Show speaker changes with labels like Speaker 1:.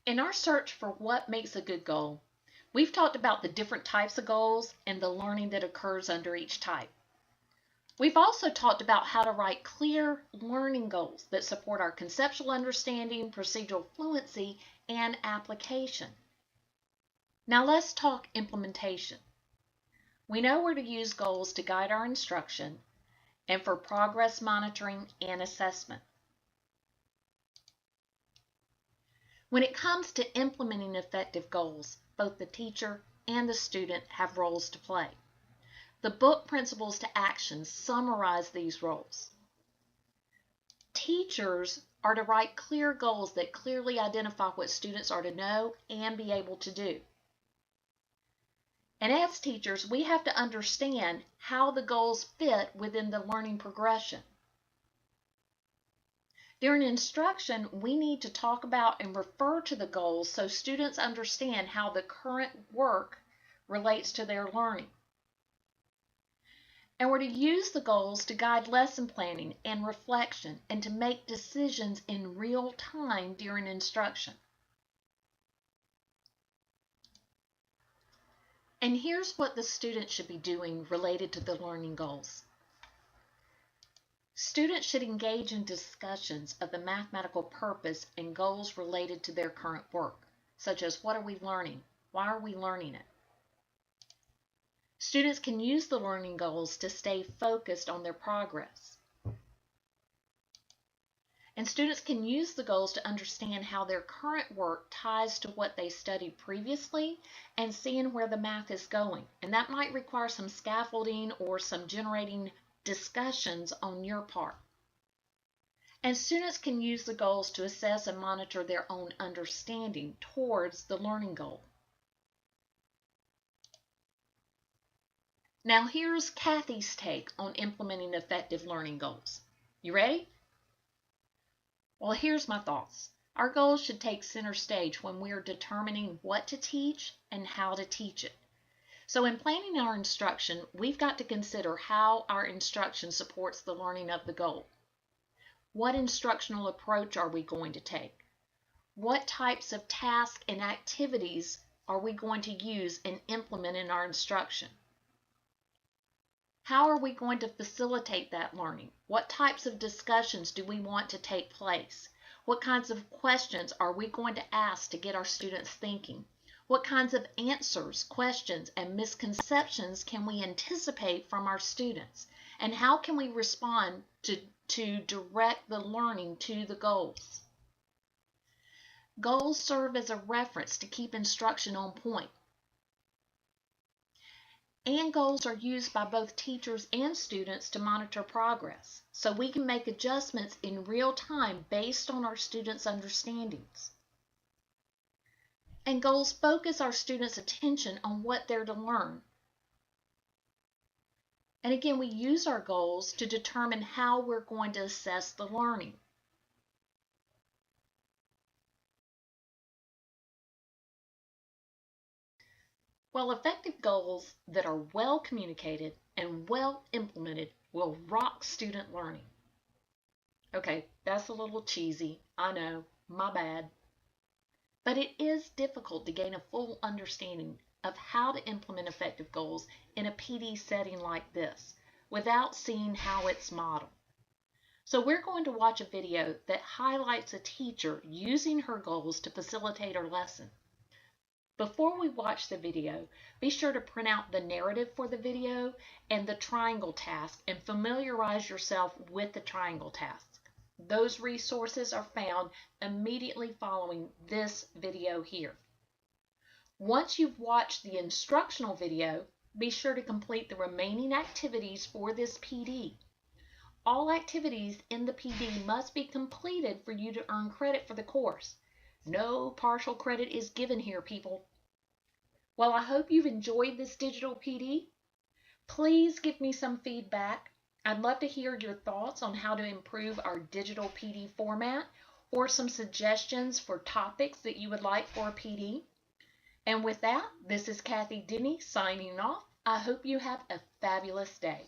Speaker 1: In our search for what makes a good goal, we've talked about the different types of goals and the learning that occurs under each type. We've also talked about how to write clear learning goals that support our conceptual understanding, procedural fluency, and application. Now let's talk implementation. We know where to use goals to guide our instruction and for progress monitoring and assessment. When it comes to implementing effective goals, both the teacher and the student have roles to play. The book Principles to Action summarize these roles. Teachers are to write clear goals that clearly identify what students are to know and be able to do. And as teachers, we have to understand how the goals fit within the learning progression. During instruction, we need to talk about and refer to the goals so students understand how the current work relates to their learning. And we're to use the goals to guide lesson planning and reflection and to make decisions in real time during instruction. And here's what the student should be doing related to the learning goals. Students should engage in discussions of the mathematical purpose and goals related to their current work, such as what are we learning? Why are we learning it? Students can use the learning goals to stay focused on their progress. And students can use the goals to understand how their current work ties to what they studied previously and seeing where the math is going. And that might require some scaffolding or some generating discussions on your part. And students can use the goals to assess and monitor their own understanding towards the learning goal. Now here's Kathy's take on implementing effective learning goals. You ready? Well, here's my thoughts. Our goals should take center stage when we are determining what to teach and how to teach it. So in planning our instruction, we've got to consider how our instruction supports the learning of the goal. What instructional approach are we going to take? What types of tasks and activities are we going to use and implement in our instruction? How are we going to facilitate that learning? What types of discussions do we want to take place? What kinds of questions are we going to ask to get our students thinking? What kinds of answers, questions, and misconceptions can we anticipate from our students? And how can we respond to direct the learning to the goals? Goals serve as a reference to keep instruction on point. And goals are used by both teachers and students to monitor progress, so we can make adjustments in real time based on our students' understandings. And goals focus our students' attention on what they're to learn. And again, we use our goals to determine how we're going to assess the learning. Well, effective goals that are well communicated and well implemented will rock student learning. Okay, that's a little cheesy, I know, my bad. But it is difficult to gain a full understanding of how to implement effective goals in a PD setting like this without seeing how it's modeled. So we're going to watch a video that highlights a teacher using her goals to facilitate her lesson. Before we watch the video, be sure to print out the narrative for the video and the triangle task and familiarize yourself with the triangle task. Those resources are found immediately following this video here. Once you've watched the instructional video, be sure to complete the remaining activities for this PD. All activities in the PD must be completed for you to earn credit for the course. No partial credit is given here, people. Well, I hope you've enjoyed this digital PD. Please give me some feedback. I'd love to hear your thoughts on how to improve our digital PD format or some suggestions for topics that you would like for a PD. And with that, this is Kathy Denny signing off. I hope you have a fabulous day.